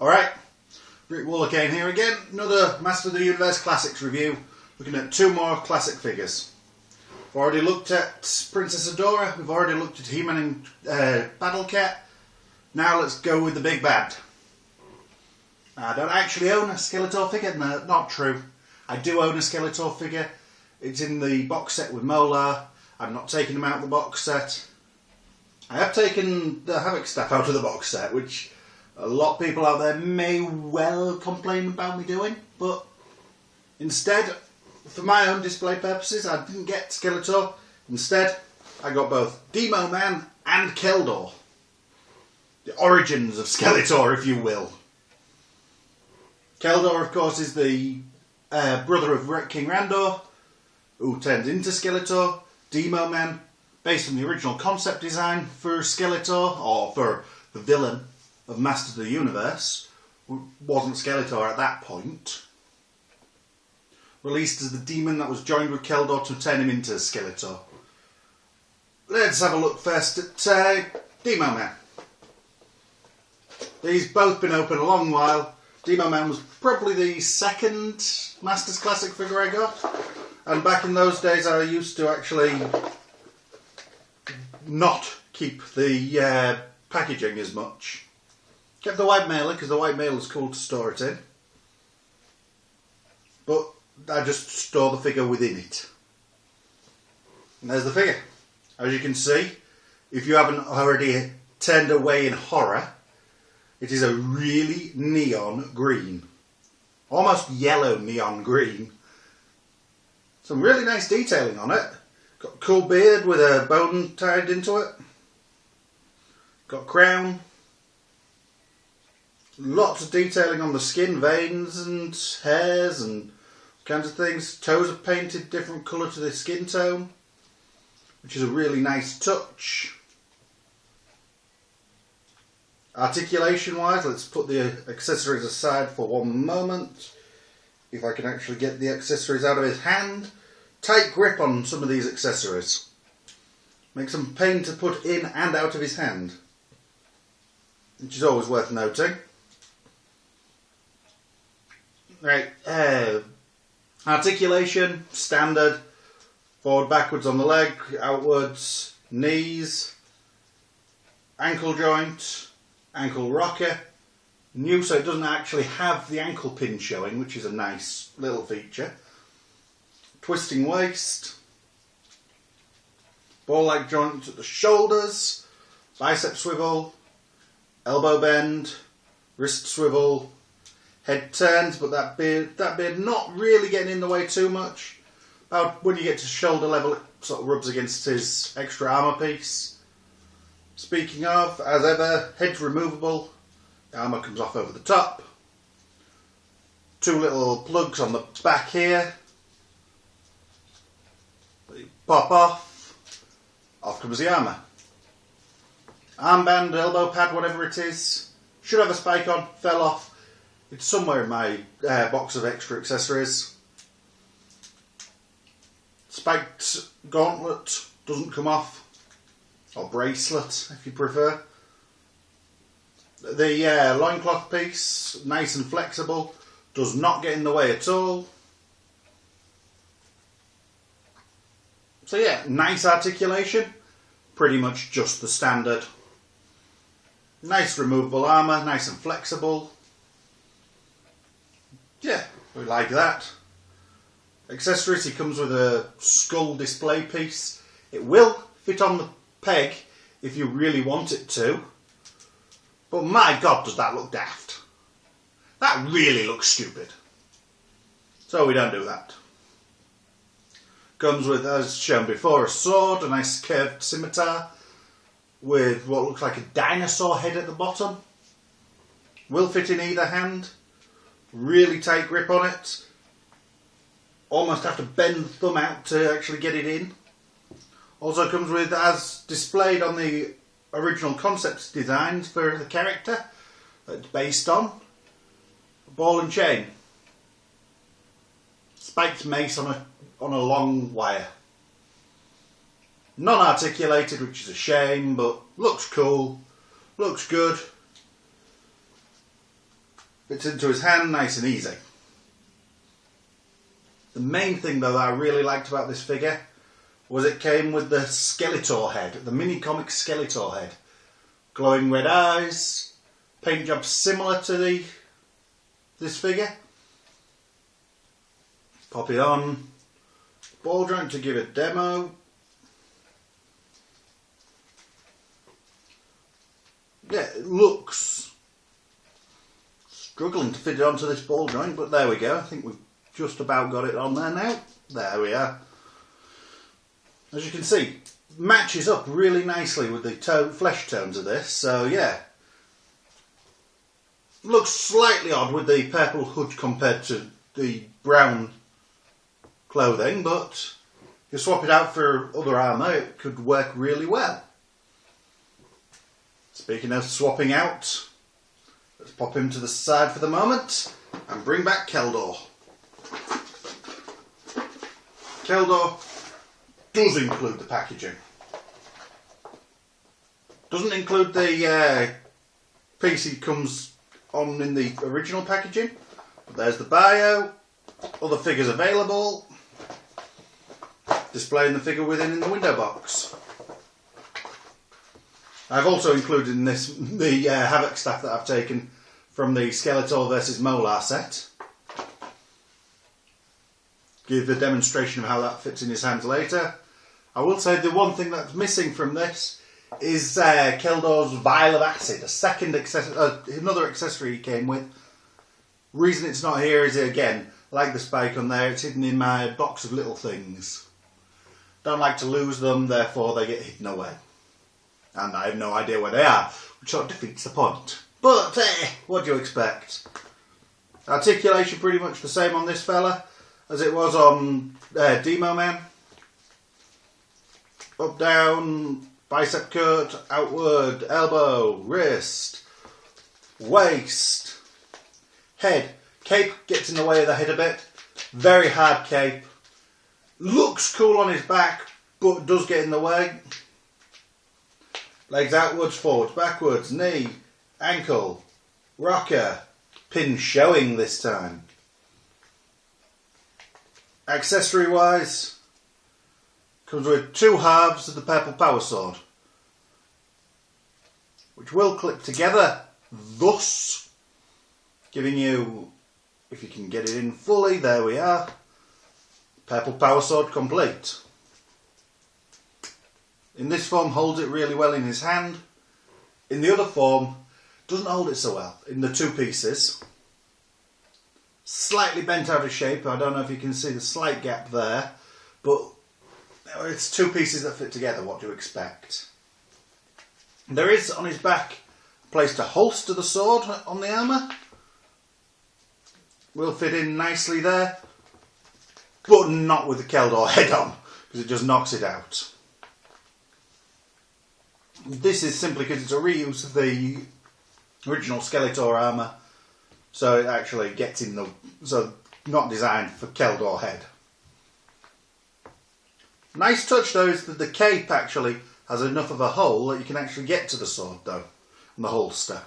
Alright, Rick Woolacane here again, another Master of the Universe Classics review, looking at two more classic figures. We've already looked at Princess Adora, we've already looked at He-Man and Battle Cat. Now let's go with the big bad. I don't actually own a Skeletor figure, no, not true. I do own a Skeletor figure. It's in the box set with Molar. I'm not taking him out of the box set. I have taken the Havoc Staff out of the box set, which a lot of people out there may well complain about me doing, but instead, for my own display purposes, I didn't get Skeletor. Instead, I got both Demo-man and Keldor. The origins of Skeletor, if you will. Keldor, of course, is the brother of King Randor, who turns into Skeletor. Demo-man, based on the original concept design for Skeletor, or for the villain of Master of the Universe, wasn't Skeletor at that point. Released as the demon that was joined with Keldor to turn him into Skeletor. Let's have a look first at Demo-man. These both been open a long while. Demo-man was probably the second Masters Classic figure I got. And back in those days I used to actually not keep the packaging as much. Kept the white mailer because the white mailer is cool to store it in. But I just store the figure within it. And there's the figure. As you can see, if you haven't already turned away in horror, it is a really neon green. Almost yellow neon green. Some really nice detailing on it. Got a cool beard with a bone tied into it. Got crown. Lots of detailing on the skin, veins and hairs and kinds of things. Toes are painted different colour to the skin tone, which is a really nice touch. Articulation wise, let's put the accessories aside for one moment. If I can actually get the accessories out of his hand. Tight grip on some of these accessories. Makes them pain to put in and out of his hand, which is always worth noting. Right, articulation, standard. Forward, backwards on the leg, outwards, knees, ankle joint, ankle rocker. New, so it doesn't actually have the ankle pin showing, which is a nice little feature. Twisting waist, ball-like joint at the shoulders, bicep swivel, elbow bend, wrist swivel, head turns, but that beard not really getting in the way too much. About when you get to shoulder level, it sort of rubs against his extra armour piece. Speaking of, as ever, head's removable. The armour comes off over the top. Two little plugs on the back here. They pop off. Off comes the armour. Armband, elbow pad, whatever it is. Should have a spike on. Fell off. It's somewhere in my box of extra accessories. Spiked gauntlet doesn't come off. Or bracelet, if you prefer. The loincloth piece, nice and flexible, does not get in the way at all. So yeah, nice articulation, pretty much just the standard. Nice removable armour, nice and flexible. Yeah, we like that. Accessories, he comes with a skull display piece. It will fit on the peg if you really want it to. But my god, does that look daft. That really looks stupid. So we don't do that. Comes with, as shown before, a sword, a nice curved scimitar with what looks like a dinosaur head at the bottom. Will fit in either hand. Really tight grip on it. Almost have to bend the thumb out to actually get it in. Also comes with, as displayed on the original concept designs for the character that it's based on, a ball and chain. Spiked mace on a long wire. Non-articulated, which is a shame, but looks cool, looks good. Fits into his hand nice and easy. The main thing though that I really liked about this figure was it came with the Skeletor head, the mini comic Skeletor head. Glowing red eyes, paint job similar to this figure. Pop it on, ball joint to give a demo. Yeah, it looks struggling to fit it onto this ball joint, but there we go. I think we've just about got it on there now. There we are. As you can see, matches up really nicely with the flesh tones of this, so yeah. Looks slightly odd with the purple hood compared to the brown clothing, but if you swap it out for other armour, it could work really well. Speaking of swapping out, let's pop him to the side for the moment and bring back Keldor. Keldor does include the packaging. Doesn't include the piece he comes on in the original packaging. But there's the bio, other figures available, displaying the figure within in the window box. I've also included in this the Havoc staff that I've taken from the Skeletor vs Molar set. Give a demonstration of how that fits in his hands later. I will say the one thing that's missing from this is Keldor's vial of acid, another accessory he came with. Reason it's not here is, again, like the spike on there, it's hidden in my box of little things. Don't like to lose them, therefore they get hidden away. And I have no idea where they are, which sort of defeats the point. But, what do you expect? Articulation pretty much the same on this fella as it was on Demo-man. Up, down, bicep cut, outward, elbow, wrist, waist, head. Cape gets in the way of the head a bit. Very hard cape. Looks cool on his back, but does get in the way. Legs outwards, forwards, backwards, knee, ankle, rocker, pin showing this time. Accessory wise, comes with 2 halves of the purple power sword, which will clip together, thus giving you, if you can get it in fully, there we are, purple power sword complete. In this form holds it really well in his hand. In the other form doesn't hold it so well in the 2 pieces. Slightly bent out of shape. I don't know if you can see the slight gap there, but it's 2 pieces that fit together. What do you expect? There is on his back a place to holster the sword on the armour. Will fit in nicely there, but not with the Keldor head on, because it just knocks it out. This is simply because it's a reuse of the original Skeletor armour, so it actually gets in the... so not designed for Keldor head. Nice touch though is that the cape actually has enough of a hole that you can actually get to the sword though, and the holster.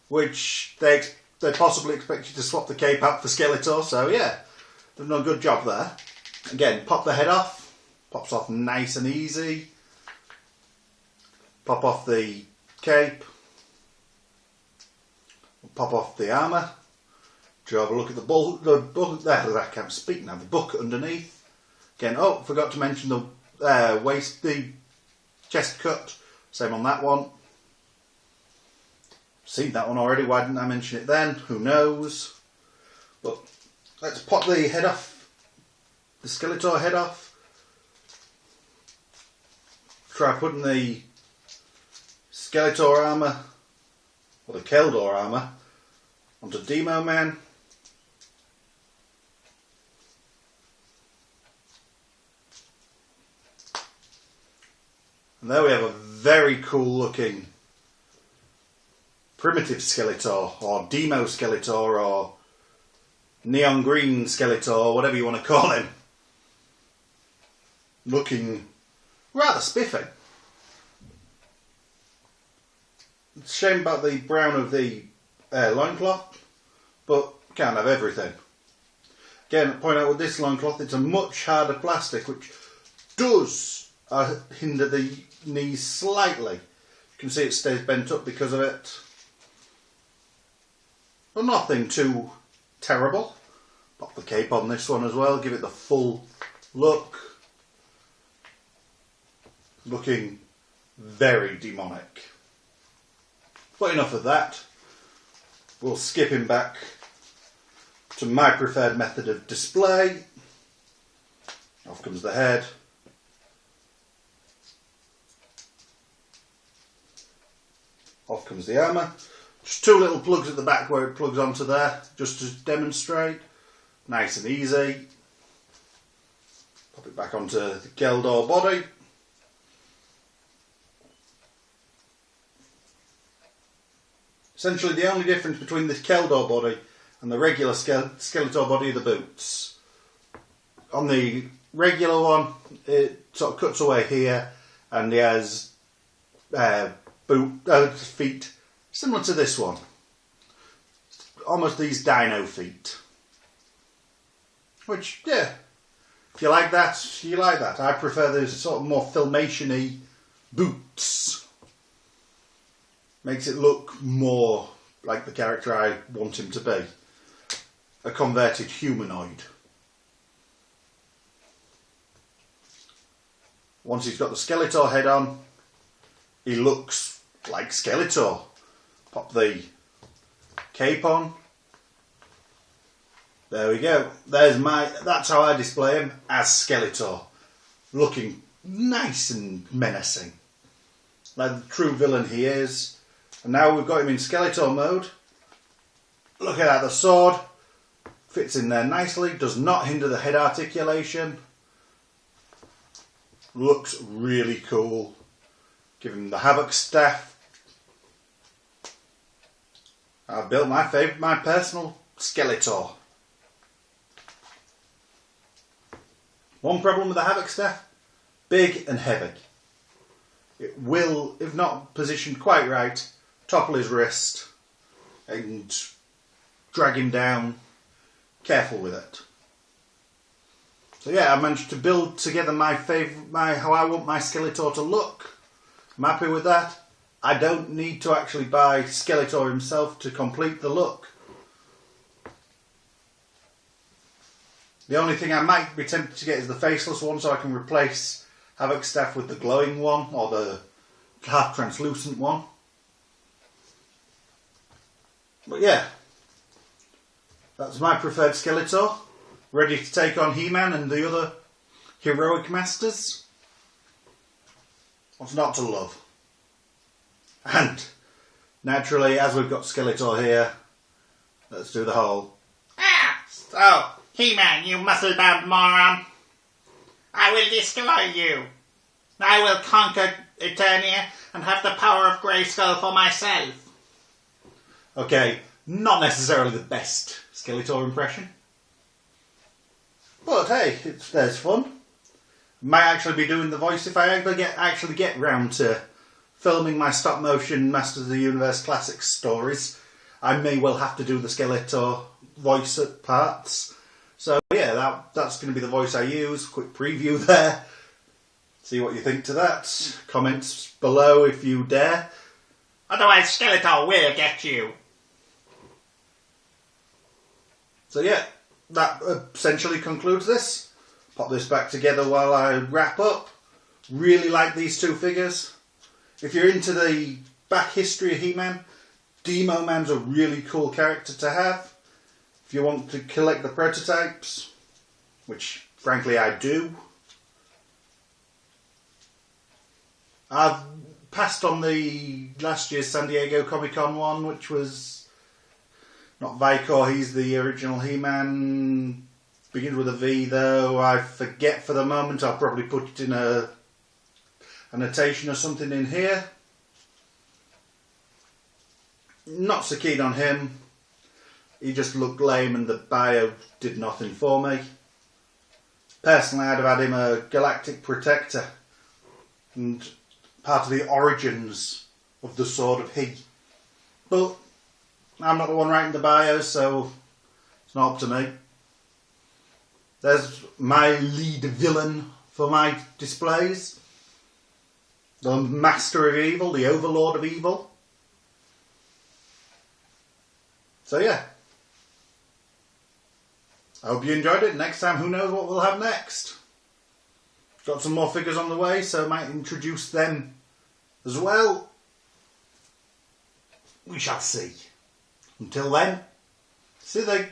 Which they possibly expect you to swap the cape out for Skeletor, so yeah, they've done a good job there. Again, pop the head off, pops off nice and easy. Pop off the cape, pop off the armour. To have a look at I can't speak now. The bucket underneath. Again, oh, forgot to mention the waist, the chest cut. Same on that one. Seen that one already. Why didn't I mention it then? Who knows? But let's pop the head off. The Skeletor head off. Try putting the Skeletor armour, or the Keldor armour, onto Demo-man. And there we have a very cool looking primitive Skeletor, or Demo Skeletor, or neon green Skeletor, whatever you want to call him. Looking rather spiffy. It's a shame about the brown of the loincloth. but can't have everything. Again, I point out with this loincloth, it's a much harder plastic, which does hinder the knees slightly. You can see it stays bent up because of it. But nothing too terrible. Pop the cape on this one as well, give it the full look. Looking very demonic. But enough of that. We'll skip him back to my preferred method of display. Off comes the head. Off comes the armour. Just two little plugs at the back where it plugs onto there, just to demonstrate. Nice and easy. Pop it back onto the Keldor body. Essentially the only difference between this Keldor body and the regular Skeletor body are the boots. On the regular one, it sort of cuts away here, and he has feet similar to this one. Almost these dino feet. Which, yeah, if you like that, you like that. I prefer those sort of more Filmation-y boots. Makes it look more like the character I want him to be. A converted humanoid. Once he's got the Skeletor head on, he looks like Skeletor. Pop the cape on. There we go. That's how I display him, as Skeletor. Looking nice and menacing. Like the true villain he is. And now we've got him in Skeletor mode. Look at that, the sword fits in there nicely, does not hinder the head articulation. Looks really cool. Give him the Havoc staff. I've built my personal Skeletor. One problem with the Havoc staff, big and heavy. It will, if not positioned quite right, topple his wrist and drag him down. Careful with it. So yeah, I managed to build together how I want my Skeletor to look. I'm happy with that. I don't need to actually buy Skeletor himself to complete the look. The only thing I might be tempted to get is the faceless one, so I can replace Havoc staff with the glowing one or the half translucent one. But yeah, that's my preferred Skeletor, ready to take on He-Man and the other heroic masters. What's not to love? And naturally, as we've got Skeletor here, let's do the whole So, He-Man, you muscle-bound moron, I will destroy you. I will conquer Eternia and have the power of Grayskull for myself. Okay, not necessarily the best Skeletor impression. But hey, there's fun. Might actually be doing the voice if I actually get round to filming my stop motion Masters of the Universe Classics stories. I may well have to do the Skeletor voice at parts. So yeah, that's going to be the voice I use. Quick preview there. See what you think to that. Comments below if you dare. Otherwise Skeletor will get you. So yeah, that essentially concludes this. Pop this back together while I wrap up. Really like these two figures. If you're into the back history of He-Man, Demo-man's a really cool character to have. If you want to collect the prototypes, which frankly I do. I've passed on the last year's San Diego Comic-Con one, which was not Vicor, he's the original He-Man. Begins with a V though. I forget for the moment. I'll probably put it in a annotation or something in here. Not so keen on him. He just looked lame and the bio did nothing for me. Personally, I'd have had him a Galactic Protector and part of the origins of the Sword of He. But I'm not the one writing the bios, so it's not up to me. There's my lead villain for my displays. The Master of Evil, the Overlord of Evil. So yeah. I hope you enjoyed it. Next time, who knows what we'll have next. Got some more figures on the way, so I might introduce them as well. We shall see. Until then, see you then.